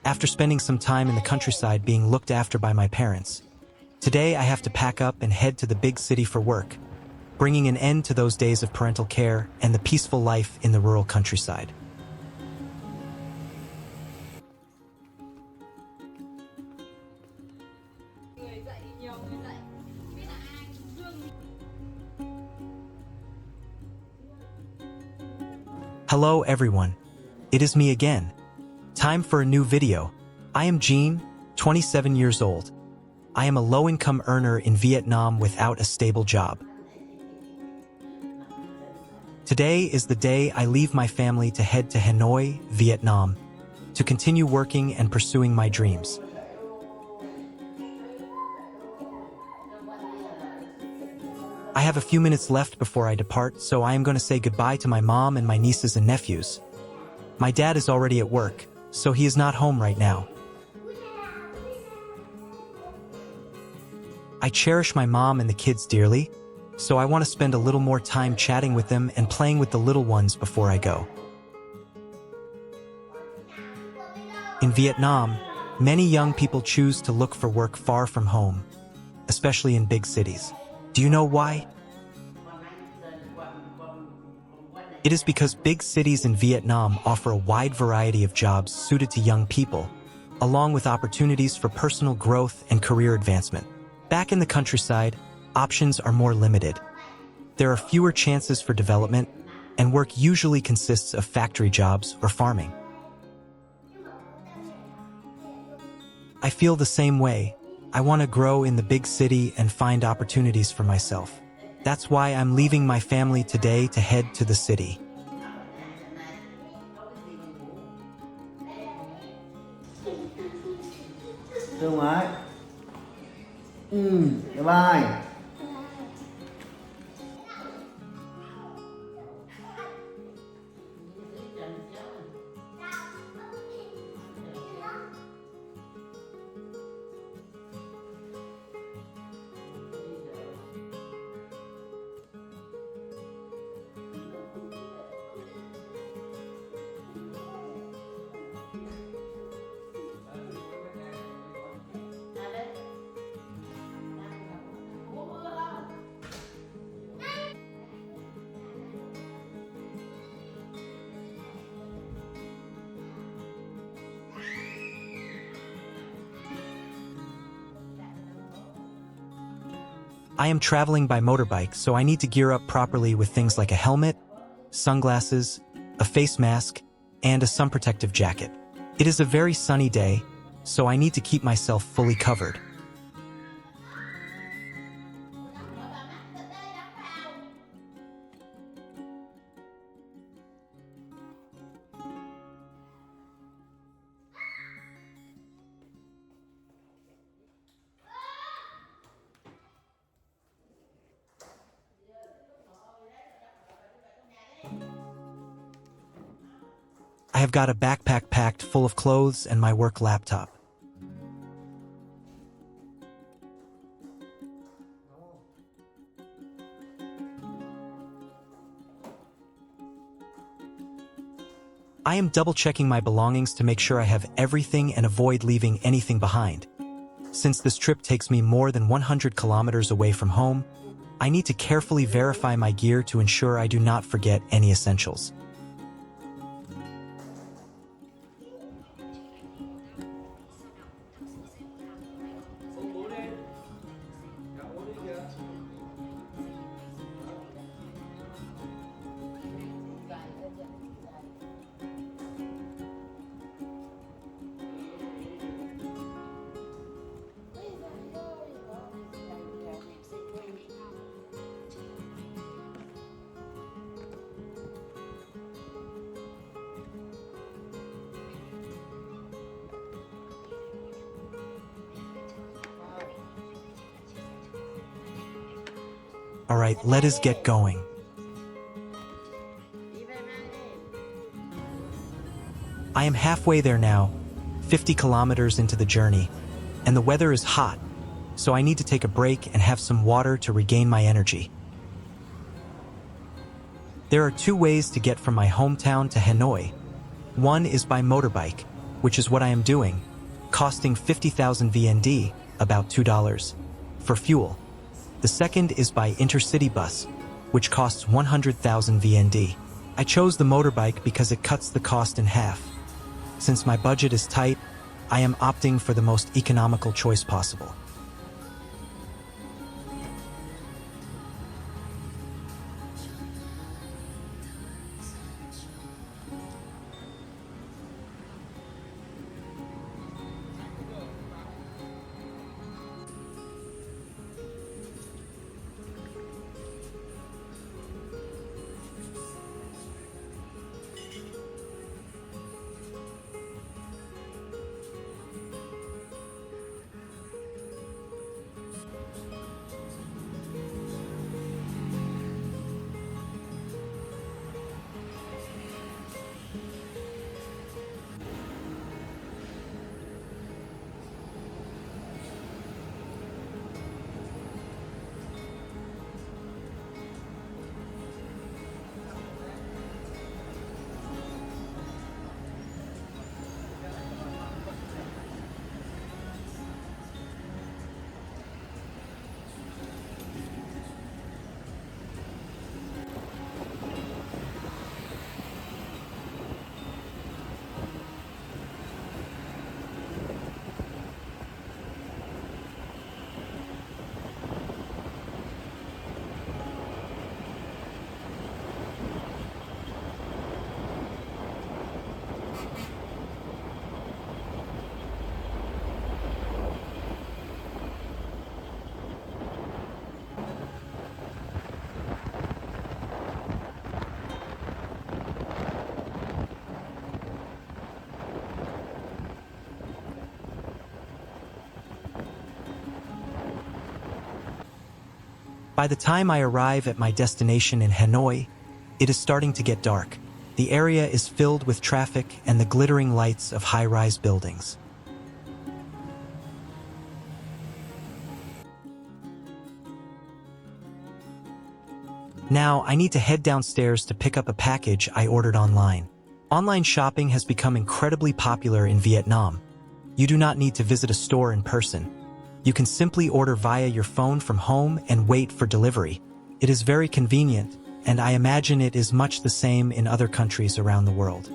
After spending some time in the countryside being looked after by my parents, today I have to pack up and head to the big city for work, bringing an end to those days of parental care and the peaceful life in the rural countryside. Hello everyone, it is me again. Time for a new video. I am Jean, 27 years old. I am a low-income earner in Vietnam without a stable job. Today is the day I leave my family to head to Hanoi, Vietnam, to continue working and pursuing my dreams. I have a few minutes left before I depart, so I am going to say goodbye to my mom and my nieces and nephews. My dad is already at work, so he is not home right now. I cherish my mom and the kids dearly, so I want to spend a little more time chatting with them and playing with the little ones before I go. In Vietnam, many young people choose to look for work far from home, especially in big cities. Do you know why? It is because big cities in Vietnam offer a wide variety of jobs suited to young people, along with opportunities for personal growth and career advancement. Back in the countryside, options are more limited. There are fewer chances for development, and work usually consists of factory jobs or farming. I feel the same way. I want to grow in the big city and find opportunities for myself. That's why I'm leaving my family today to head to the city. Thương ơi. Bye bye. I am traveling by motorbike, so I need to gear up properly with things like a helmet, sunglasses, a face mask, and a sun protective jacket. It is a very sunny day, so I need to keep myself fully covered. I have got a backpack packed full of clothes and my work laptop. I am double-checking my belongings to make sure I have everything and avoid leaving anything behind. Since this trip takes me more than 100 kilometers away from home, I need to carefully verify my gear to ensure I do not forget any essentials. All right, let us get going. I am halfway there now, 50 kilometers into the journey, and the weather is hot, so I need to take a break and have some water to regain my energy. There are two ways to get from my hometown to Hanoi. One is by motorbike, which is what I am doing, costing 50,000 VND, about $2, for fuel. The second is by intercity bus, which costs 100,000 VND. I chose the motorbike because it cuts the cost in half. Since my budget is tight, I am opting for the most economical choice possible. By the time I arrive at my destination in Hanoi, it is starting to get dark. The area is filled with traffic and the glittering lights of high-rise buildings. Now, I need to head downstairs to pick up a package I ordered online. Online shopping has become incredibly popular in Vietnam. You do not need to visit a store in person. You can simply order via your phone from home and wait for delivery. It is very convenient, and I imagine it is much the same in other countries around the world.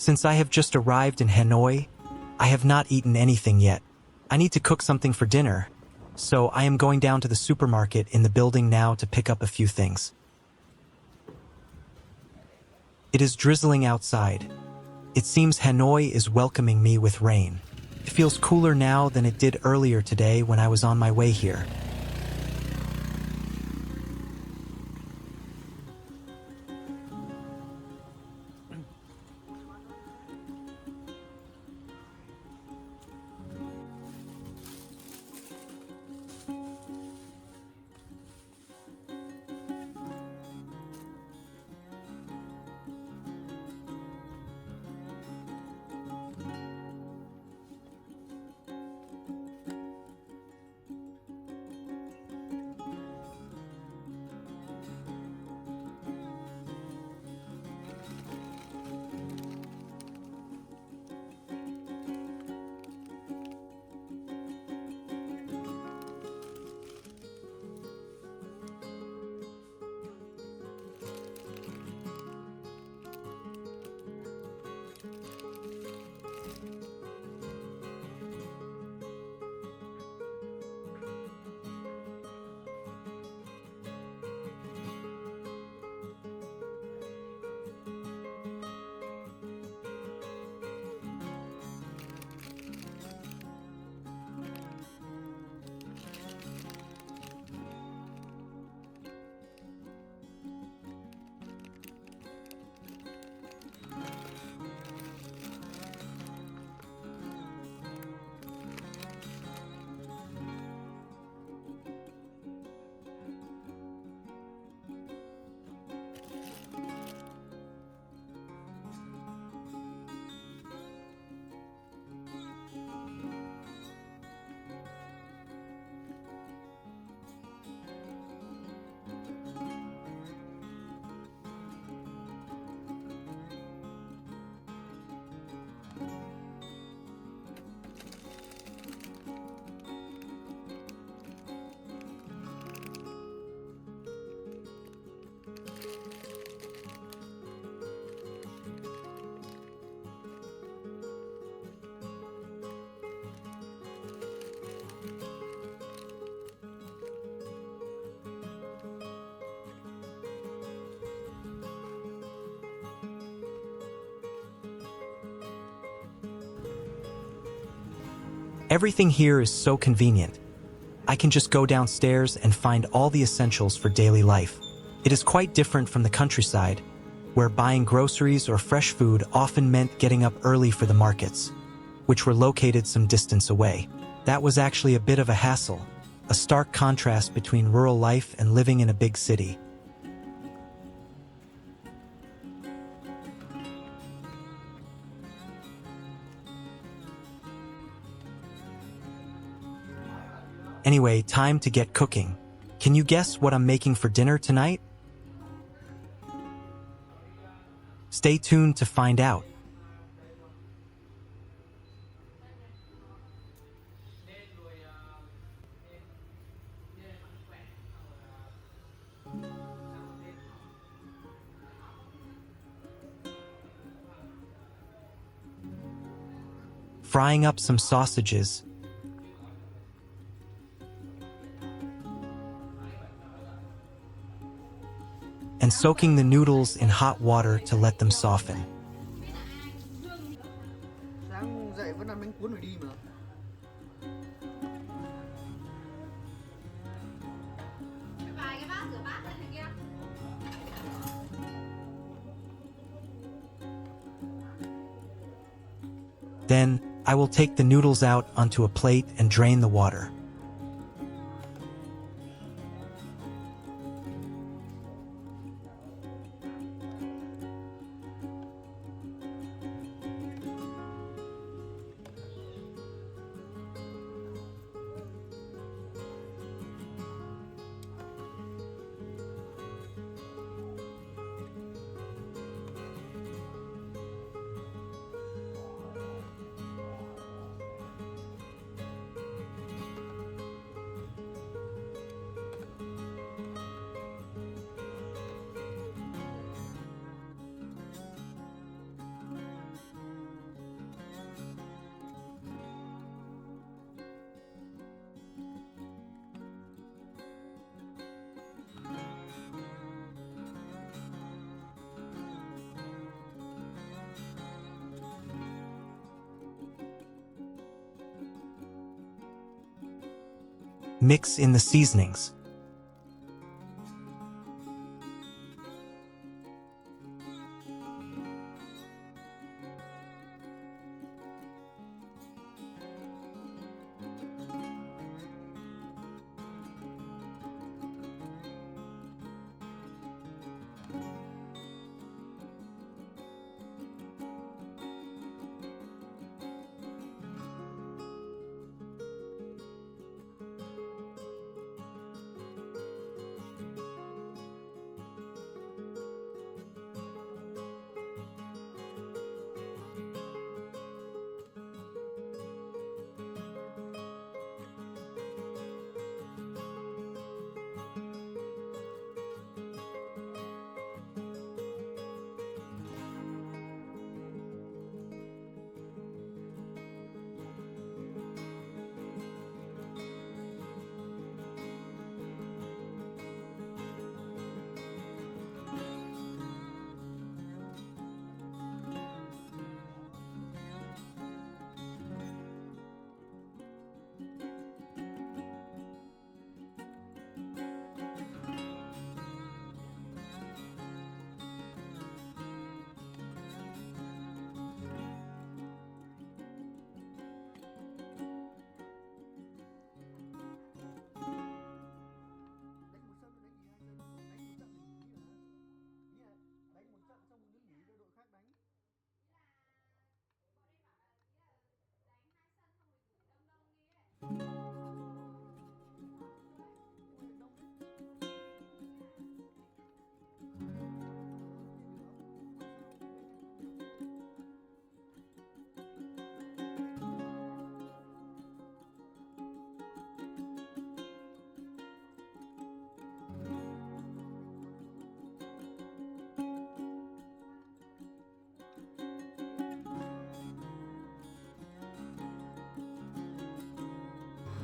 Since I have just arrived in Hanoi, I have not eaten anything yet. I need to cook something for dinner, so I am going down to the supermarket in the building now to pick up a few things. It is drizzling outside. It seems Hanoi is welcoming me with rain. It feels cooler now than it did earlier today when I was on my way here. Everything here is so convenient. I can just go downstairs and find all the essentials for daily life. It is quite different from the countryside, where buying groceries or fresh food often meant getting up early for the markets, which were located some distance away. That was actually a bit of a hassle, a stark contrast between rural life and living in a big city. Anyway, time to get cooking. Can you guess what I'm making for dinner tonight? Stay tuned to find out. Frying up some sausages. And soaking the noodles in hot water to let them soften. Sáng dậy vẫn ăn bánh cuốn phải đi mà. Then, I will take the noodles out onto a plate and drain the water. Mix in the seasonings.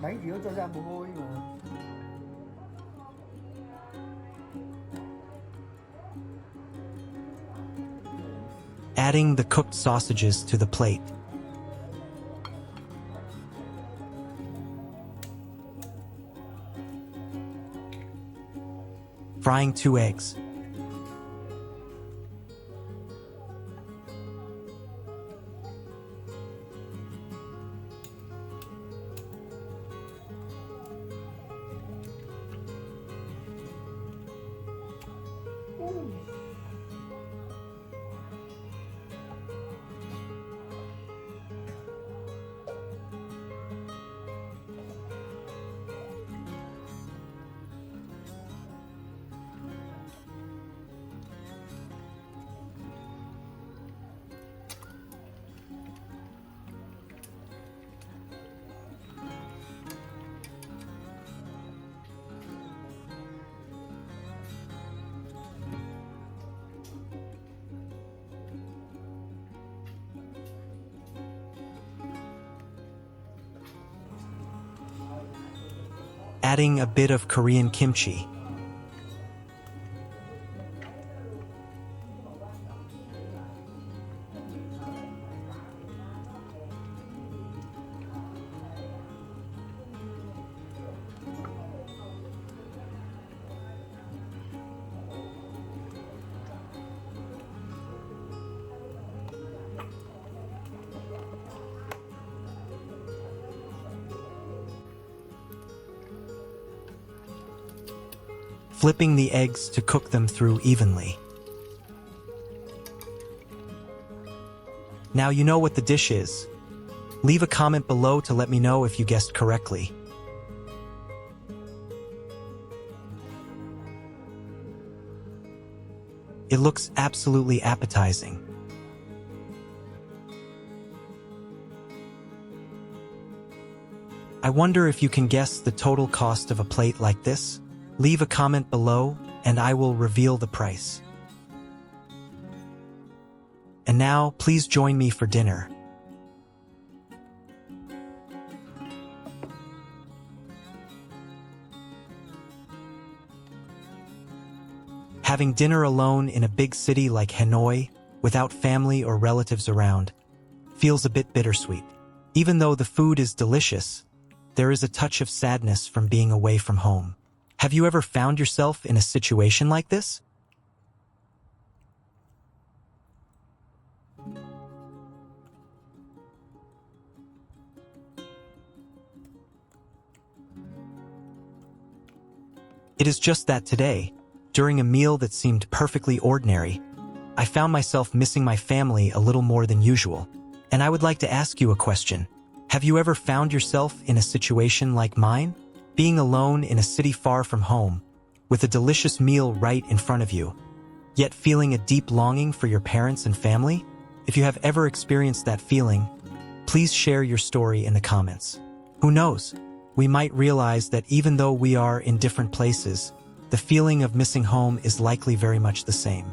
Đánh thiếu cho ra mồ hôi mà. Adding the cooked sausages to the plate. Frying 2 eggs. Adding a bit of Korean kimchi. Flipping the eggs to cook them through evenly. Now you know what the dish is. Leave a comment below to let me know if you guessed correctly. It looks absolutely appetizing. I wonder if you can guess the total cost of a plate like this? Leave a comment below, and I will reveal the price. And now, please join me for dinner. Having dinner alone in a big city like Hanoi, without family or relatives around, feels a bit bittersweet. Even though the food is delicious, there is a touch of sadness from being away from home. Have you ever found yourself in a situation like this? It is just that today, during a meal that seemed perfectly ordinary, I found myself missing my family a little more than usual. And I would like to ask you a question. Have you ever found yourself in a situation like mine? Being alone in a city far from home, with a delicious meal right in front of you, yet feeling a deep longing for your parents and family? If you have ever experienced that feeling, please share your story in the comments. Who knows? We might realize that even though we are in different places, the feeling of missing home is likely very much the same.